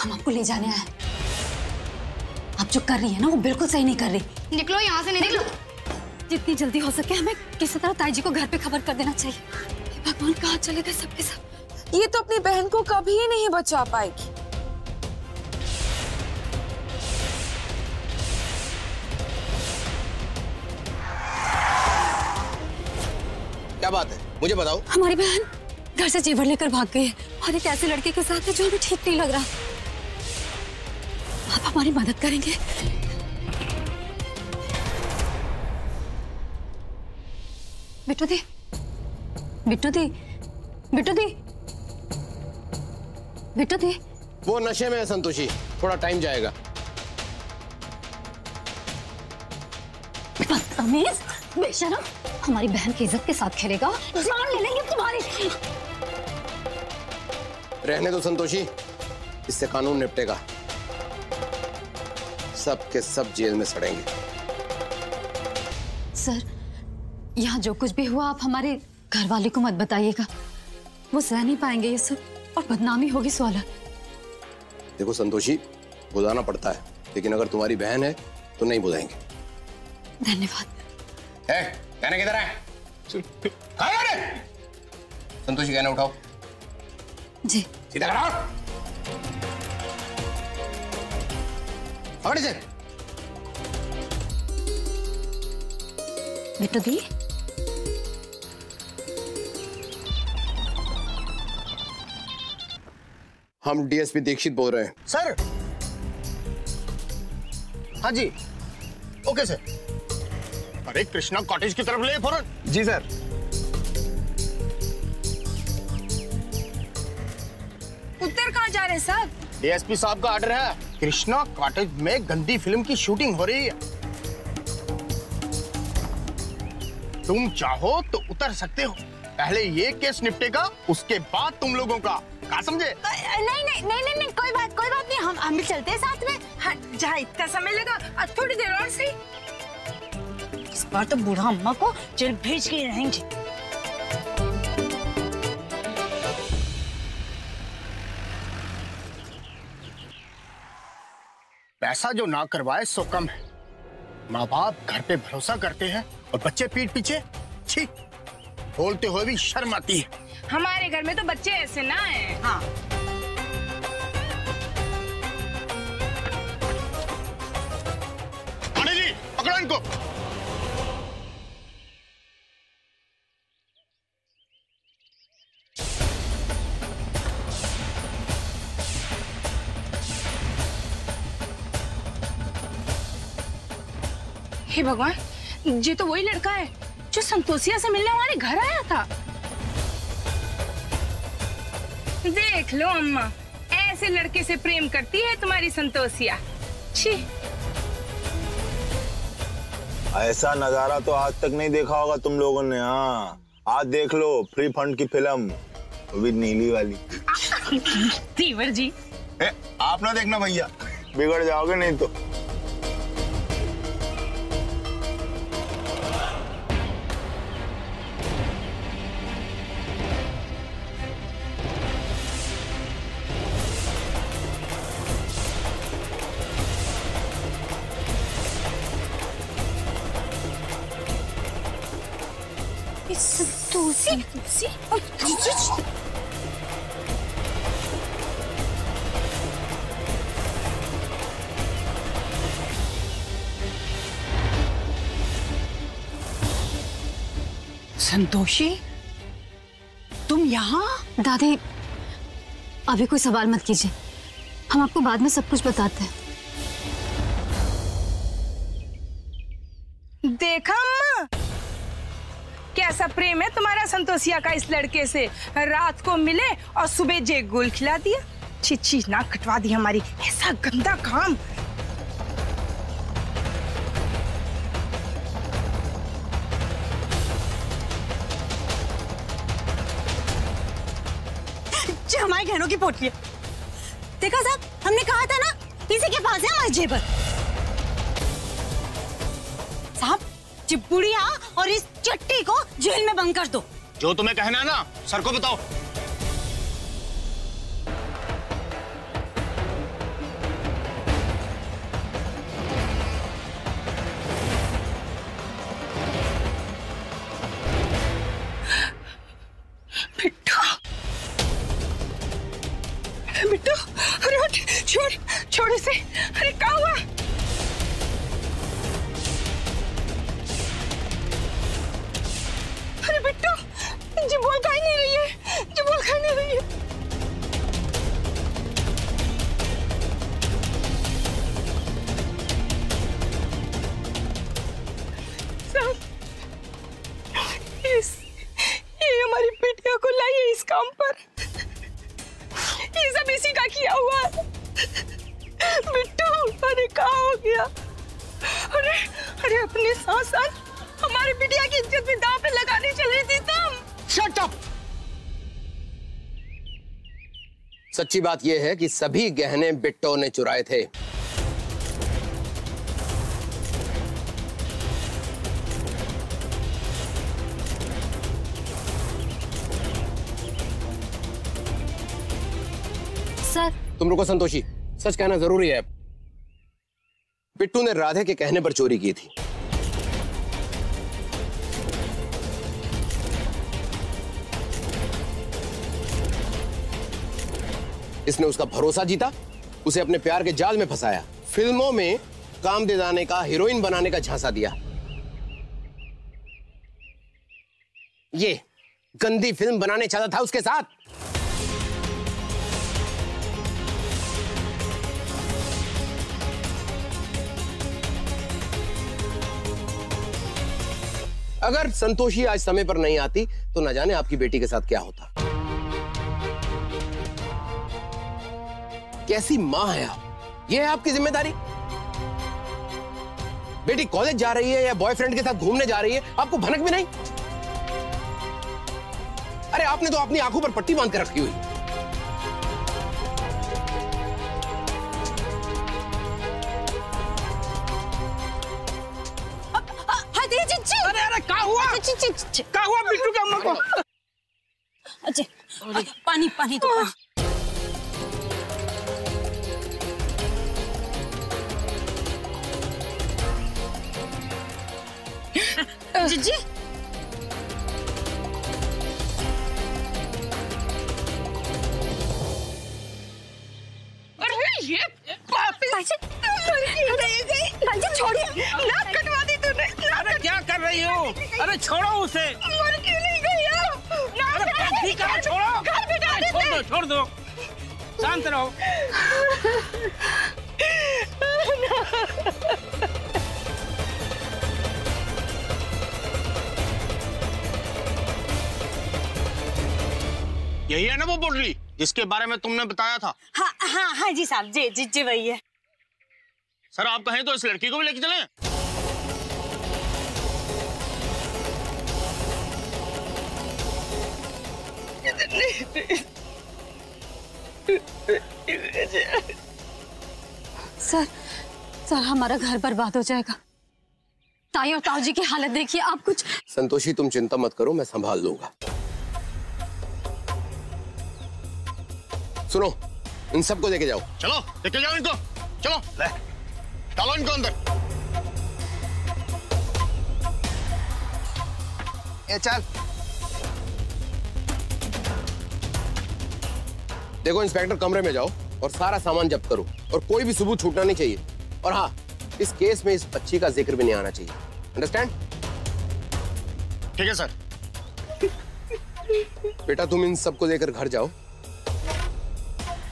हम आपको ले जाने आए। आप जो कर रही है ना वो बिल्कुल सही नहीं कर रही। निकलो यहाँ से, नहीं निकलो। जितनी जल्दी हो सके हमें किसी तरह ताई जी को घर पे खबर कर देना चाहिए। भगवान कहाँ चले गए सबके सब। ये तो अपनी बहन को कभी नहीं बचा पाएगी। क्या बात है, मुझे बताओ। हमारी बहन घर से जेवर लेकर भाग गई है और एक ऐसे लड़के के साथ है जो हमें ठीक नहीं लग रहा। आप हमारी मदद करेंगे? बिट्टू दी, बिट्टू दी, बिट्टू दी, बिट्टू दी। वो नशे में है संतोषी, थोड़ा टाइम जाएगा। बदतमीज, बेशरम, हमारी बहन की इज्जत के साथ खेलेगा, जान ले लेंगे तुम्हारी। रहने दो संतोषी, इससे कानून निपटेगा। सब के सब जेल में सड़ेंगे। सर, यहाँ जो कुछ भी हुआ आप हमारे घर वाले को मत बताइएगा, वो सह नहीं पाएंगे ये सब और बदनामी होगी सोलह। देखो संतोषी, बुलाना पड़ता है, लेकिन अगर तुम्हारी बहन है तो नहीं बुलाएंगे। धन्यवाद। कहना किधर है? संतोषी कहना उठाओ। जी। सीधा कराओ। पकड़ इसे। बिट्टू दी, हम डीएसपी दीक्षित बोल रहे हैं। सर। हाँ जी, ओके सर। अरे कृष्णा कॉटेज की तरफ ले फौरन। जी सर। उत्तर कहाँ जा रहे साहब? डीएसपी साहब का ऑर्डर है, कृष्णा कॉटेज में गंदी फिल्म की शूटिंग हो रही है। तुम चाहो तो उतर सकते हो, पहले ये केस निपटेगा, उसके बाद तुम लोगों का। क्या समझे? नहीं, कोई बात नहीं, हम भी चलते हैं साथ में। हाँ, जहाँ इतना समय लगा, थोड़ी देर और सही। इस बार तो बूढ़ा अम्मा को जेल भेज के रहेंगे। पैसा जो ना करवाए सो कम है। माँ बाप घर पे भरोसा करते हैं और बच्चे पीठ पीछे। छी, बोलते हुए भी शर्म आती है। हमारे घर में तो बच्चे ऐसे ना हैं। हाँ। जी, पकड़ो इनको। हे भगवान, ये तो वही लड़का है जो संतोषिया से मिलने हमारे घर आया था। देख लो अम्मा, ऐसे लड़के से प्रेम करती है तुम्हारी संतोषिया। छी। ऐसा नजारा तो आज तक नहीं देखा होगा तुम लोगों ने। हाँ, आज देख लो फ्री फंड की फिल्म, वो भी नीली वाली। तीवर जी, आप ना देखना भैया, बिगड़ जाओगे नहीं तो। संतोषी और संतोषी, तुम यहाँ? दादी, अभी कोई सवाल मत कीजिए, हम आपको बाद में सब कुछ बताते हैं। देखा अम्मा, कैसा प्रेम है तुम्हारा संतोषिया का इस लड़के से। रात को मिले और सुबह जेग गोल खिला दिया। छी, नाक कटवा दी हमारी। ऐसा गंदा काम। जी, हमारे गहनों की पोटली। देखा साहब, हमने कहा था ना, इसी के पास है हमारे जेवर। साहब, जी बुढ़िया और इस चट्टी को जेल में बंद कर दो। जो तुम्हें कहना है ना, सर को बताओ। बिट्टू, अरे उठ, छोड़ इसे। अरे क्या हुआ? अरे बिट्टू, जी बोल खाई नहीं रही है, जी बोल खाई नहीं रही है। ये हमारी बेटिया को लाई है इस काम पर, ये सब इसी का किया हुआ है। बिट्टू, अरे क्या हो गया? अरे अपने साथ साथ हमारी बिटिया की इज्जत भी दांव पे लगाने चली थी तुम। Shut up! सच्ची बात यह है कि सभी गहने बिट्टो ने चुराए थे। सर, तुम रुको संतोषी, सच कहना जरूरी है। बिट्टू ने राधे के कहने पर चोरी की थी। इसने उसका भरोसा जीता, उसे अपने प्यार के जाल में फंसाया, फिल्मों में काम दिलाने का, हीरोइन बनाने का झांसा दिया। ये गंदी फिल्म बनाने चाहता था उसके साथ। अगर संतोषी आज समय पर नहीं आती तो न जाने आपकी बेटी के साथ क्या होता। कैसी मां है आप? यह है आपकी जिम्मेदारी? बेटी कॉलेज जा रही है या बॉयफ्रेंड के साथ घूमने जा रही है, आपको भनक भी नहीं? अरे आपने तो अपनी आंखों पर पट्टी बांध कर रखी हुई। अरे क्या हुआ? क्या हुआ बिट्टू के अम्मा को? अच्छा, पानी तो जीजी, अरे ये छोड़िए, नाक कटवा दी तूने। अरे क्या कर रही हो? अरे छोड़ो उसे। मर क्यों नहीं गई? अरे ठीक है, छोड़ो। घर बिठा देते। छोड़ दो, शांत रहो। यही है ना वो पोटली जिसके बारे में तुमने बताया था? हाँ जी साहब, जी वही है। सर आप कहें तो इस लड़की को भी लेके चलें? सर हमारा घर बर्बाद हो जाएगा। ताई और ताऊ जी की हालत देखिए आप। कुछ संतोषी तुम चिंता मत करो, मैं संभाल लूंगा। सुनो, इन सबको लेके जाओ। चलो लेके जाओ इनको, चलो ले डालो इनको अंदर। ये चल। देखो इंस्पेक्टर, कमरे में जाओ और सारा सामान जब्त करो और कोई भी सबूत छूटना नहीं चाहिए। और हाँ, इस केस में इस बच्ची का जिक्र भी नहीं आना चाहिए। अंडरस्टैंड? ठीक है सर। बेटा तुम इन सबको लेकर घर जाओ।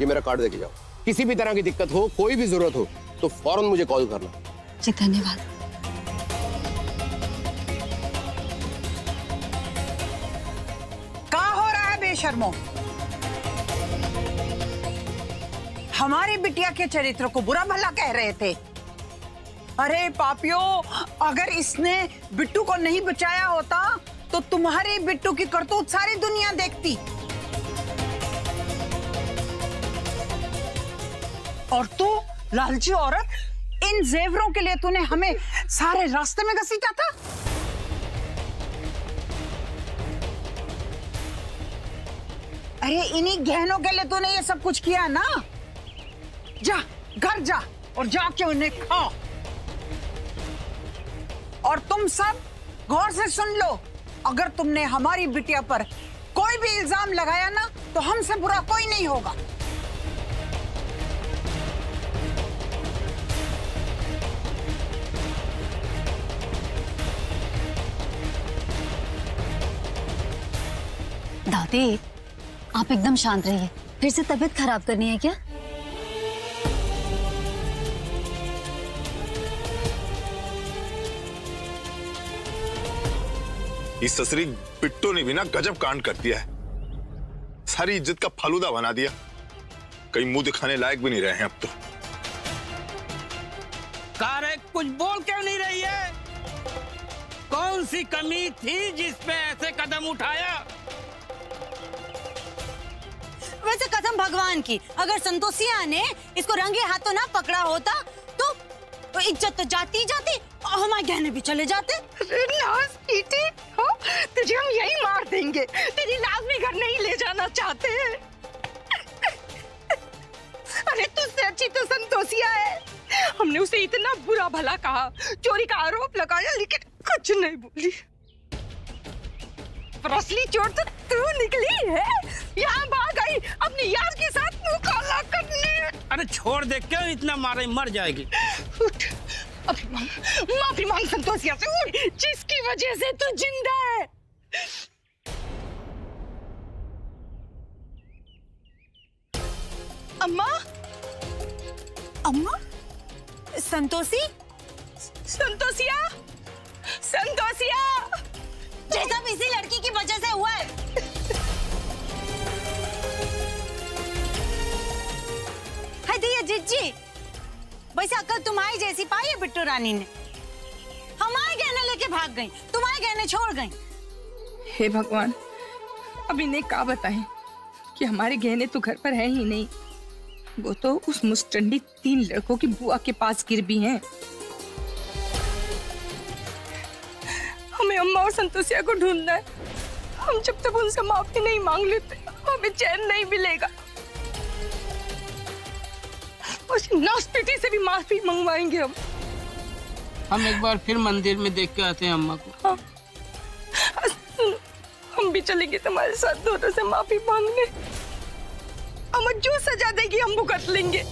ये मेरा कार्ड लेके जाओ। किसी भी तरह की दिक्कत हो, कोई भी जरूरत हो तो फौरन मुझे कॉल करना। जी धन्यवाद। क्या हो रहा है बेशर्मो? हमारी बिटिया के चरित्र को बुरा भला कह रहे थे। अरे पापियों, अगर इसने बिट्टू को नहीं बचाया होता तो तुम्हारे बिट्टू की करतूत सारी दुनिया देखती। और तू लालची औरत, इन जेवरों के लिए तूने हमें सारे रास्ते में घसीटा था। अरे इन्हीं गहनों के लिए तूने ये सब कुछ किया ना। जा घर जा और जाके उन्हें खाओ। और तुम सब गौर से सुन लो, अगर तुमने हमारी बिटिया पर कोई भी इल्जाम लगाया ना तो हमसे बुरा कोई नहीं होगा। दादी आप एकदम शांत रहिए, फिर से तबीयत खराब करनी है क्या? इस ससुरी बिट्टू ने भी ना गजब कांड कर दिया है, सारी इज्जत का फालूदा बना दिया। कहीं मुंह दिखाने लायक भी नहीं रहे हैं अब तो। कारे कुछ बोल क्यों नहीं रही है? कौन सी कमी थी जिस पे ऐसे कदम उठाया? वैसे कसम भगवान की, अगर संतोषिया ने इसको रंगे हाथों ना पकड़ा होता तो इज्जत तो जाती जाती और हमारे गहने भी चले जाते। लाश पीटी हो, तुझे हम यही मार देंगे। तेरी लाश भी घर नहीं ले जाना चाहते हैं। अरे तुझसे अच्छी तो संतोषिया है। हमने उसे इतना बुरा भला कहा, चोरी का आरोप लगाया, लेकिन कुछ नहीं बोली। असली चोर तो तू निकली है, यहाँ भाग गई अपने यार के साथ मुंह काला करने। अरे छोड़ दे, क्यों इतना मारे, मर जाएगी। उठ, माफी मांग संतोषिया से, उठ, जिसकी वजह से तू जिंदा है। अम्मा, अम्मा, संतोषी, संतोषिया, संतोषिया, ये सब इसी लड़की की वजह से हुआ है। हाय दिया जीजी, वैसे अकल तुम्हारी जैसी पाई है बिट्टू रानी ने। हमारे गहने लेके भाग गई, तुम्हारे गहने छोड़ गई। हे भगवान, अब इन्हें क्या बताएं कि हमारे गहने तो घर पर है ही नहीं, वो तो उस मुस्टंडी 3 लड़कों की बुआ के पास गिर भी हैं। हमें अम्मा और संतोषिया को ढूंढना है। हम जब तक उनसे माफी नहीं मांग लेते हमें चैन नहीं मिलेगा। उस नासपीटी से भी माफी मंगवाएंगे हम एक बार फिर मंदिर में देख के आते हैं अम्मा को। हाँ। हम भी चलेंगे तुम्हारे साथ दोनों से माफी मांगने। अम्मा जो सजा देगी हम भुगत लेंगे।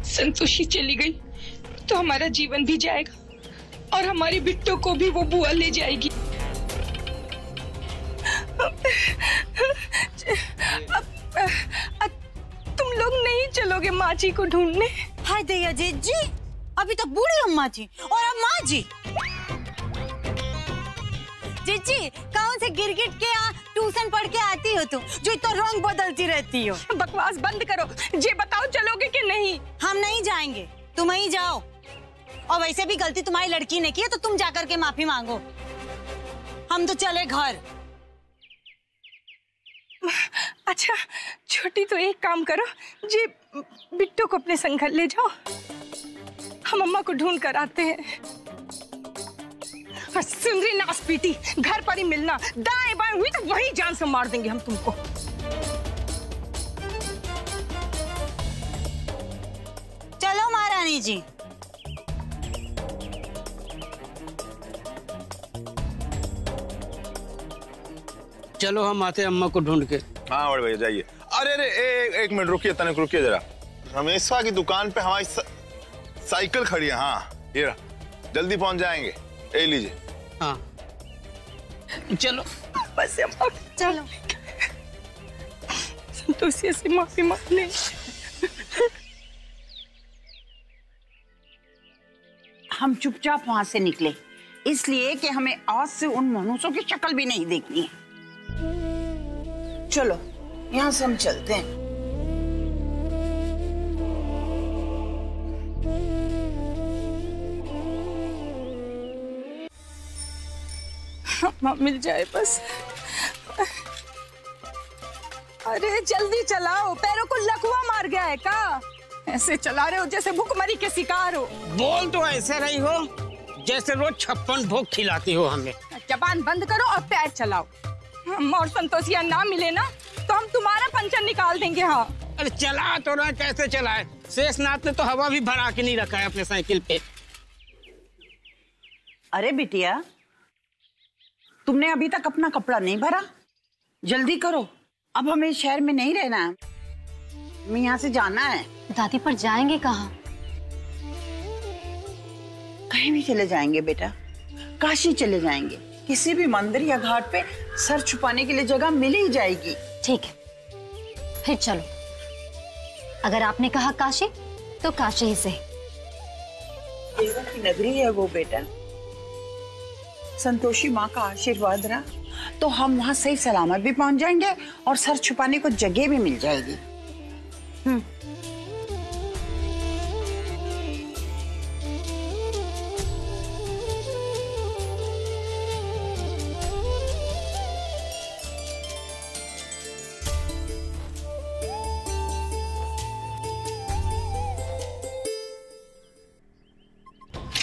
संतोषी चली गई तो हमारा जीवन भी जाएगा और हमारी बिट्टू को भी वो बुआ ले जाएगी। तुम लोग नहीं चलोगे माँ जी को ढूंढने? हाय दया जी, अभी तक बूढ़ी अम्मा थी और अब माँ जी। जीजी, कौन से गिरगिट के यहाँ ट्यूशन पढ़ के आती हो तुम, जो इतना रंग बदलती रहती हो? बकवास बंद करो, ये बताओ चलोगे कि नहीं? हम नहीं जाएंगे, तुम ही जाओ। और वैसे भी गलती तुम्हारी लड़की ने की है तो तुम जाकर के माफी मांगो। हम तो चले घर। अच्छा छोटी, तो एक काम करो, जी बिट्टू को अपने संग घर ले जाओ, हम अम्मा को ढूंढ कर आते हैं। और सुन रही नासपीटी, घर पर ही मिलना, दाएं बाएं हुई तो वहीं जान से मार देंगे हम तुमको। चलो महारानी जी। चलो हम आते हैं अम्मा को ढूंढ के। हाँ बड़े भैया जाइए। अरे अरे एक मिनट रुकिए, तनिक रुकिए जरा। रमेशवा की दुकान पे हमारी साइकिल खड़ी है। हाँ ये रहा, जल्दी पहुंच जाएंगे। ये लीजिए। हाँ चलो बस अम्मा चलो, संतोषिया से माफी मांग ले। हम चुपचाप वहां से निकले, इसलिए कि हमें आज से उन मनुष्यों की शक्ल भी नहीं देखनी है। चलो यहाँ से हम चलते हैं। अम्मा मिल जाए बस। अरे जल्दी चलाओ, पैरों को लकवा मार गया है का? ऐसे चला रहे हो जैसे भूखमरी के शिकार हो। बोल तो ऐसे रही हो जैसे रोज 56 भोग खिलाती हो हमें। जबान बंद करो और पैर चलाओ। अम्मा और संतोषिया ना मिले ना तो हम तुम्हारा पंचर निकाल देंगे। हाँ अरे चला तो रहा, कैसे चलाए? शेषनाथ ने तो हवा भी भरा के नहीं रखा है अपने साइकिल पे। अरे बिटिया, तुमने अभी तक अपना कपड़ा नहीं भरा? जल्दी करो, अब हमें शहर में नहीं रहना है, हमें यहाँ से जाना है। दादी पर जाएंगे कहाँ? कहीं भी चले जाएंगे बेटा, काशी चले जाएंगे। किसी भी मंदिर या घाट पे सर छुपाने के लिए जगह मिल ही जाएगी। ठीक है, फिर चलो। अगर आपने कहा काशी तो काशी ही से। देवों की नगरी है वो बेटा। संतोषी माँ का आशीर्वाद रहा तो हम वहां सही सलामत भी पहुंच जाएंगे और सर छुपाने को जगह भी मिल जाएगी।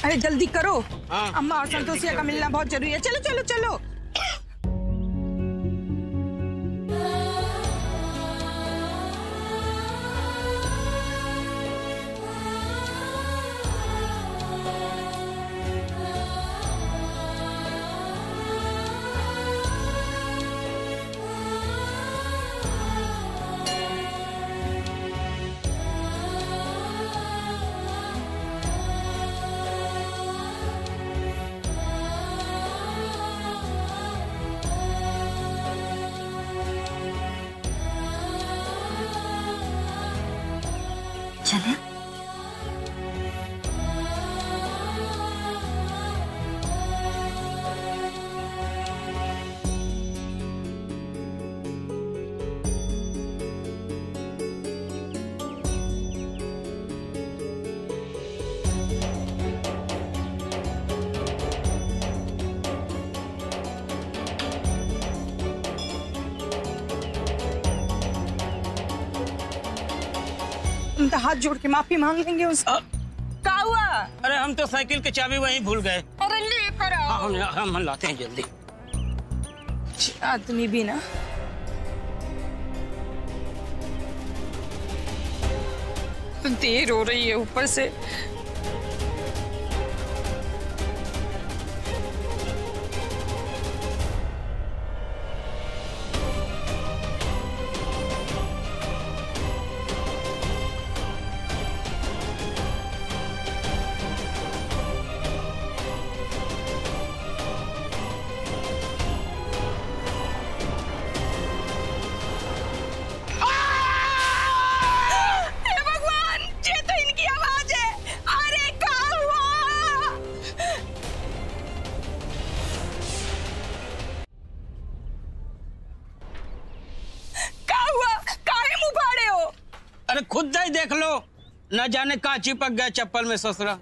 अरे जल्दी करो। हाँ। अम्मा और संतोषिया का मिलना बहुत जरूरी है। चलो चलो चलो। चले। हम तो हाथ जोड़ के माफी मांग लेंगे उसका। क्या हुआ? अरे हम तो साइकिल की चाबी वहीं भूल गए। अरे लेकर आओ। हम लाते हैं जल्दी। आदमी भी ना। देर हो रही है ऊपर से। अरे खुद ही देख लो, न जाने कहाँ चिपक गया चप्पल में ससुरा।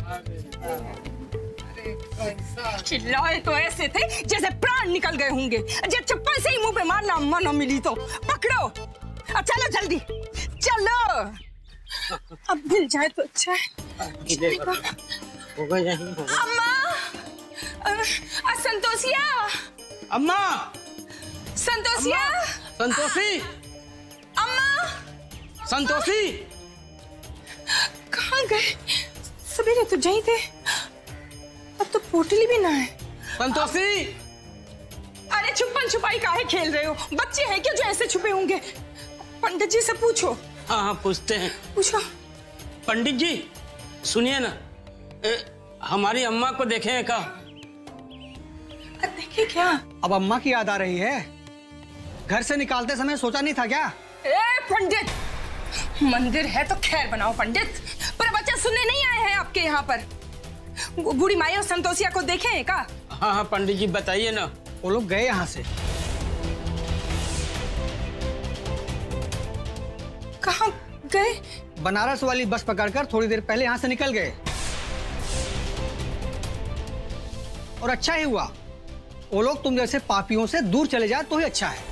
चिल्लाए तो ऐसे थे जैसे प्राण निकल गए होंगे। जब चप्पल से ही मुंह पे मारना मन मिली तो पकड़ो। अब चलो जल्दी चलो। अब मिल जाए तो अच्छा है। अम्मा, संतोषिया, अम्मा, संतोषिया, संतोषी, अम्मा, संतोषी, कहाँ गए? सवेरे तो यहीं थे, अब तो पोटली भी ना है। संतोषी, अरे छुपन छुपाई काहे खेल रहे हो? बच्चे हैं क्या जो ऐसे छुपे होंगे? पंडित जी से पूछो। हाँ हाँ पूछते हैं। पूछो। पंडित जी सुनिए ना, हमारी अम्मा को देखे क्या? देखे क्या? अब अम्मा की याद आ रही है? घर से निकालते समय सोचा नहीं था क्या? ए पंडित, मंदिर है तो खैर बनाओ पंडित, पर बच्चे सुनने नहीं आए हैं आपके यहाँ पर। बूढ़ी माई और संतोषिया को देखे हैं क्या? हाँ हाँ पंडित जी बताइए ना। वो लोग गए यहाँ से। कहाँ गए? बनारस वाली बस पकड़कर थोड़ी देर पहले यहाँ से निकल गए। और अच्छा ही हुआ, वो लोग तुम जैसे पापियों से दूर चले जाए तो ही अच्छा है।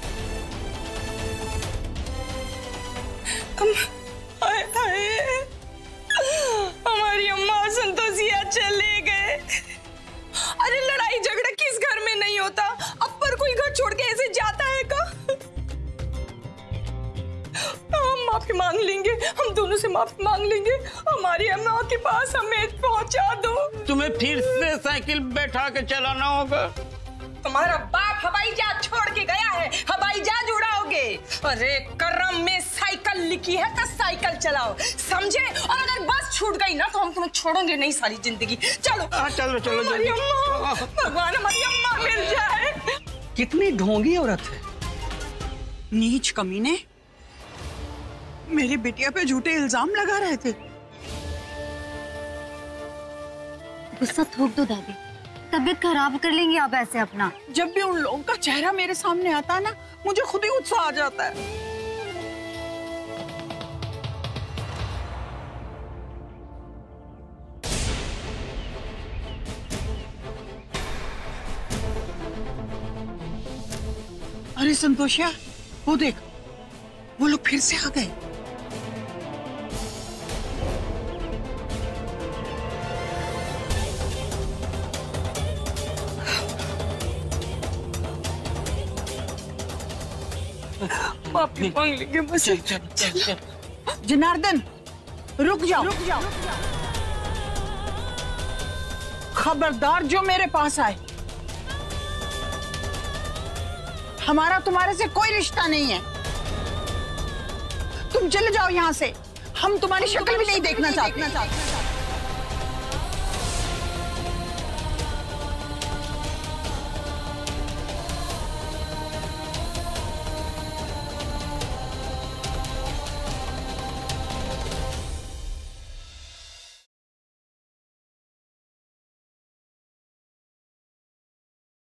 हमारी अम्मा और संतोषिया चले गए। अरे लड़ाई झगड़ा किस घर में नहीं होता? अब पर कोई घर छोड़ के ऐसे जाता है का? हम माफी मांग लेंगे, हम दोनों से माफी मांग लेंगे। हमारी अम्मा के पास हमें पहुंचा दो। तुम्हें फिर से साइकिल बैठा के चलाना होगा। तुम्हारा बाप हवाई जहाज छोड़ के गया है, हवाई जहाज उड़ाओगे? अरे कर्रा नाम में साइकिल लिखी है तो साइकिल चलाओ, समझे? और अगर बस छूट गई ना तो हम तुम्हें छोड़ेंगे नहीं सारी जिंदगी। चलो चलो चलो हमारी जल्दी। अम्मा, भगवान हमारी अम्मा मिल जाए। कितनी ढोंगी औरत है। नीच कमीने, मेरी बिटिया पे झूठे इल्जाम लगा रहे थे। गुस्सा थूक दो दादी, तबीयत खराब कर लेंगे आप ऐसे अपना। जब भी उन लोगों का चेहरा मेरे सामने आता है ना, मुझे खुद ही उत्साह आ जाता है। अरे संतोषिया, वो देख, वो लोग फिर से आ गए। माफी मांग लेंगे बस। जनार्दन, रुक जाओ। खबरदार जो मेरे पास आए। हमारा तुम्हारे से कोई रिश्ता नहीं है। तुम चले जाओ यहाँ से, हम तुम्हारी शक्ल भी नहीं देखना चाहते।